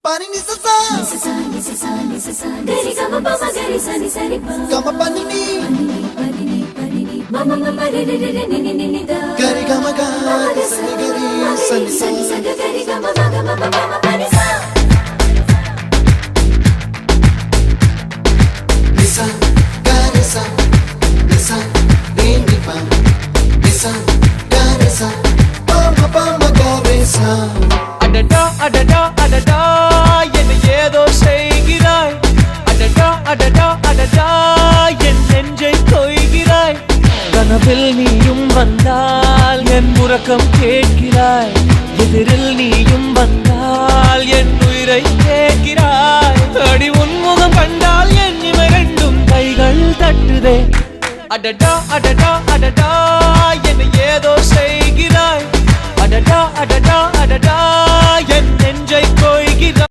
Pani ni sa sa gari gama pa ma gari sa ni sa ri pa gama pani ni mama mama re re re ni ni ni da gari gama ga sa ni gari sa ni sa gari gama ma gama mama pani sa nisa gari sa nisa re ni pa nisa gari sa pa ma gari sa அடடா அடடா அடடா என்ன ஏதோ செய்கிறாய் அடடா அடடா அடடா என் நெஞ்சை கொய்கிறாய் கனவில் நீயும் வந்தால் என் உறக்கம் கேட்கிறாய் எதிரில் நீயும் வந்தால் என் உயிரை கேட்கிறாய் அடி உன்முகம் கண்டால் என் இமை ரெண்டும் கைகள் தட்டுதே அடடா அடடா அடடா என்ன ஏதோ செய்கிறாய் அடடா அடடா அடடா என் நெஞ்சை கொய்கிறாய்